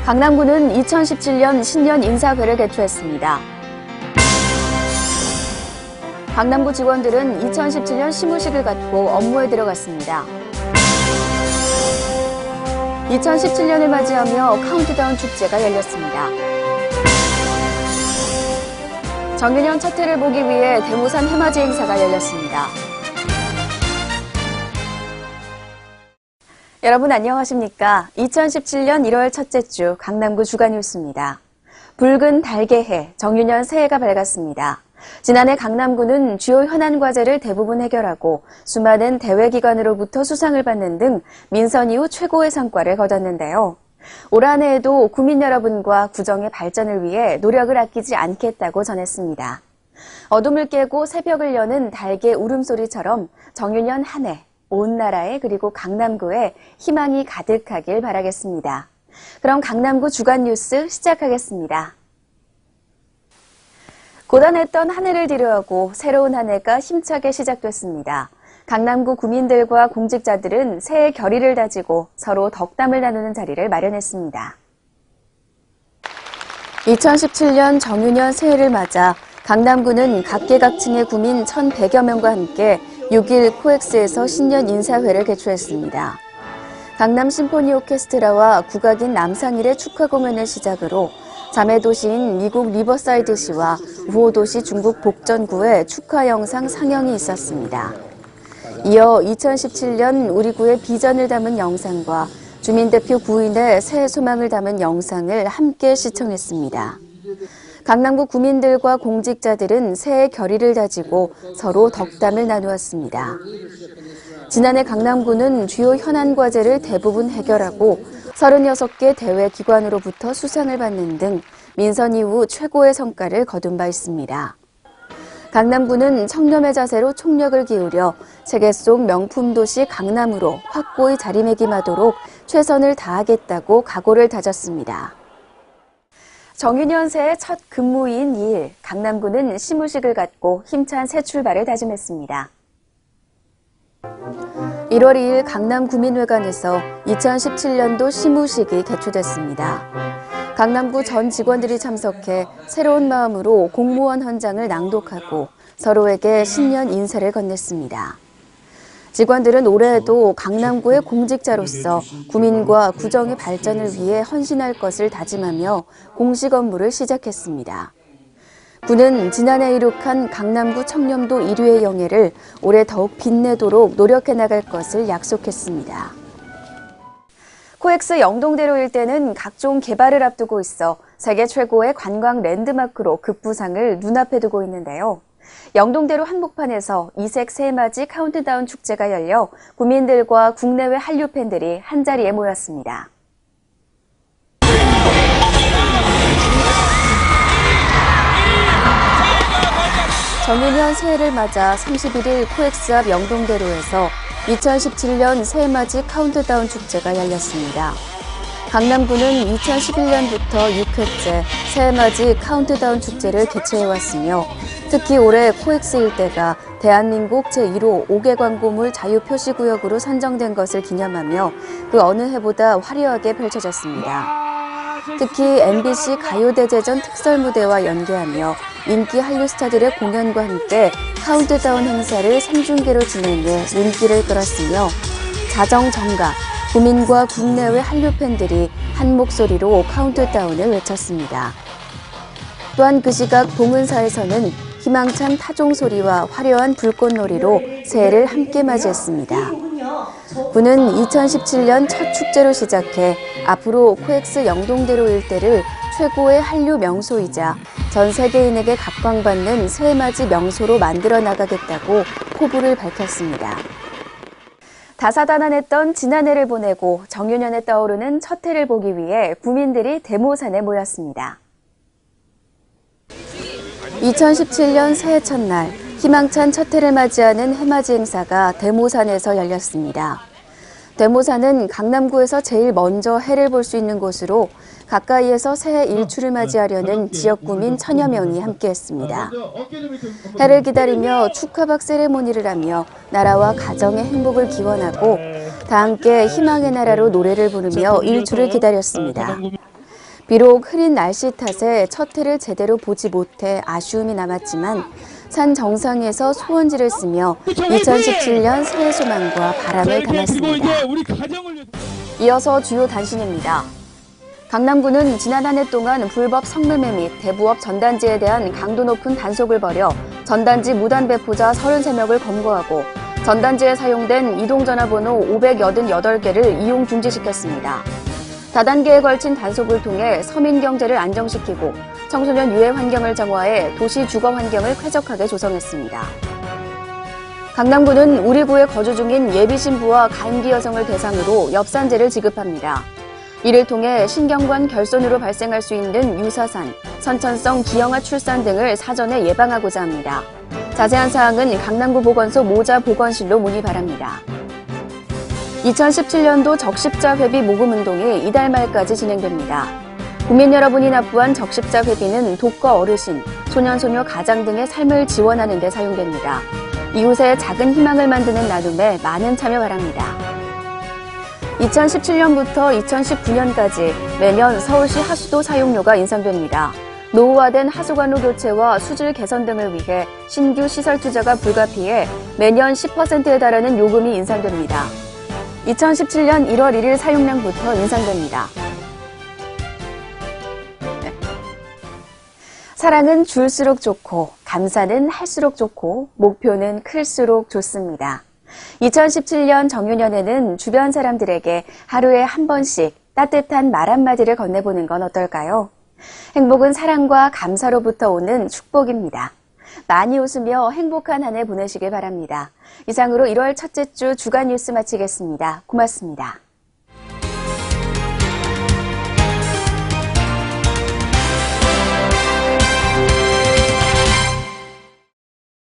강남구는 2017년 신년 인사회를 개최했습니다. 강남구 직원들은 2017년 시무식을 갖고 업무에 들어갔습니다. 2017년을 맞이하며 카운트다운 축제가 열렸습니다. 정유년 첫 해를 보기 위해 대모산 해맞이 행사가 열렸습니다. 여러분 안녕하십니까? 2017년 1월 첫째 주 강남구 주간 뉴스입니다. 붉은 달개해, 정유년 새해가 밝았습니다. 지난해 강남구는 주요 현안 과제를 대부분 해결하고 수많은 대외기관으로부터 수상을 받는 등 민선 이후 최고의 성과를 거뒀는데요. 올 한 해에도 구민 여러분과 구정의 발전을 위해 노력을 아끼지 않겠다고 전했습니다. 어둠을 깨고 새벽을 여는 달개 울음소리처럼 정유년 한 해, 온 나라에 그리고 강남구에 희망이 가득하길 바라겠습니다. 그럼 강남구 주간 뉴스 시작하겠습니다. 고단했던 한 해를 뒤로하고 새로운 한 해가 힘차게 시작됐습니다. 강남구 구민들과 공직자들은 새해 결의를 다지고 서로 덕담을 나누는 자리를 마련했습니다. 2017년 정유년 새해를 맞아 강남구는 각계각층의 구민 1,100여 명과 함께 6일 코엑스에서 신년 인사회를 개최했습니다. 강남 심포니 오케스트라와 국악인 남상일의 축하 공연을 시작으로 자매도시인 미국 리버사이드시와 우호도시 중국 복전구의 축하 영상 상영이 있었습니다. 이어 2017년 우리 구의 비전을 담은 영상과 주민대표 부인의 새해 소망을 담은 영상을 함께 시청했습니다. 강남구 구민들과 공직자들은 새해 결의를 다지고 서로 덕담을 나누었습니다. 지난해 강남구는 주요 현안 과제를 대부분 해결하고 36개 대외 기관으로부터 수상을 받는 등 민선 이후 최고의 성과를 거둔 바 있습니다. 강남구는 청렴의 자세로 총력을 기울여 세계 속 명품 도시 강남으로 확고히 자리매김하도록 최선을 다하겠다고 각오를 다졌습니다. 정유년 새해 첫 근무일인 2일, 강남구는 시무식을 갖고 힘찬 새 출발을 다짐했습니다. 1월 2일 강남구민회관에서 2017년도 시무식이 개최됐습니다. 강남구 전 직원들이 참석해 새로운 마음으로 공무원 헌장을 낭독하고 서로에게 신년 인사를 건넸습니다. 직원들은 올해에도 강남구의 공직자로서 구민과 구정의 발전을 위해 헌신할 것을 다짐하며 공식 업무를 시작했습니다. 구는 지난해 이룩한 강남구 청렴도 1위의 영예를 올해 더욱 빛내도록 노력해 나갈 것을 약속했습니다. 코엑스 영동대로 일대는 각종 개발을 앞두고 있어 세계 최고의 관광 랜드마크로 급부상을 눈앞에 두고 있는데요. 영동대로 한복판에서 이색 새해맞이 카운트다운 축제가 열려 구민들과 국내외 한류 팬들이 한자리에 모였습니다. 정유년 새해를 맞아 31일 코엑스 앞 영동대로에서 2017년 새해맞이 카운트다운 축제가 열렸습니다. 강남구는 2011년부터 6회째 새해맞이 카운트다운 축제를 개최해왔으며 특히 올해 코엑스 일대가 대한민국 제1호 5개 광고물 자유표시구역으로 선정된 것을 기념하며 그 어느 해보다 화려하게 펼쳐졌습니다. 특히 MBC 가요대제전 특설무대와 연계하며 인기 한류 스타들의 공연과 함께 카운트다운 행사를 생중계로 진행해 눈길을 끌었으며 자정정각, 구민과 국내외 한류 팬들이 한 목소리로 카운트다운을 외쳤습니다. 또한 그 시각 봉은사에서는 희망찬 타종소리와 화려한 불꽃놀이로 새해를 함께 맞이했습니다. 구는 2017년 첫 축제로 시작해 앞으로 코엑스 영동대로 일대를 최고의 한류 명소이자 전 세계인에게 각광받는 새해맞이 명소로 만들어 나가겠다고 포부를 밝혔습니다. 다사다난했던 지난해를 보내고 정유년에 떠오르는 첫 해를 보기 위해 구민들이 대모산에 모였습니다. 2017년 새해 첫날 희망찬 첫 해를 맞이하는 해맞이 행사가 대모산에서 열렸습니다. 대모산은 강남구에서 제일 먼저 해를 볼 수 있는 곳으로 가까이에서 새해 일출을 맞이하려는 지역구민 1,000여 명이 함께했습니다. 해를 기다리며 축하박 세레모니를 하며 나라와 가정의 행복을 기원하고 다 함께 희망의 나라로 노래를 부르며 일출을 기다렸습니다. 비록 흐린 날씨 탓에 첫 해를 제대로 보지 못해 아쉬움이 남았지만 산 정상에서 소원지를 쓰며 2017년 새해 소망과 바람을 담았습니다. 이어서 주요 단신입니다. 강남구는 지난 한 해 동안 불법 성매매 및 대부업 전단지에 대한 강도 높은 단속을 벌여 전단지 무단 배포자 33명을 검거하고 전단지에 사용된 이동전화번호 588개를 이용 중지시켰습니다. 다단계에 걸친 단속을 통해 서민 경제를 안정시키고 청소년 유해 환경을 정화해 도시 주거 환경을 쾌적하게 조성했습니다. 강남구는 우리 구에 거주 중인 예비 신부와 간기 여성을 대상으로 엽산제를 지급합니다. 이를 통해 신경관 결손으로 발생할 수 있는 유사산, 선천성 기형아 출산 등을 사전에 예방하고자 합니다. 자세한 사항은 강남구 보건소 모자 보건실로 문의 바랍니다. 2017년도 적십자 회비 모금 운동이 이달 말까지 진행됩니다. 국민 여러분이 납부한 적십자 회비는 독거 어르신, 소년소녀 가장 등의 삶을 지원하는 데 사용됩니다. 이웃의 작은 희망을 만드는 나눔에 많은 참여 바랍니다. 2017년부터 2019년까지 매년 서울시 하수도 사용료가 인상됩니다. 노후화된 하수관로 교체와 수질 개선 등을 위해 신규 시설 투자가 불가피해 매년 10%에 달하는 요금이 인상됩니다. 2017년 1월 1일 사용량부터 인상됩니다. 사랑은 줄수록 좋고 감사는 할수록 좋고 목표는 클수록 좋습니다. 2017년 정유년에는 주변 사람들에게 하루에 한 번씩 따뜻한 말 한마디를 건네보는 건 어떨까요? 행복은 사랑과 감사로부터 오는 축복입니다. 많이 웃으며 행복한 한 해 보내시길 바랍니다. 이상으로 1월 첫째 주 주간 뉴스 마치겠습니다. 고맙습니다.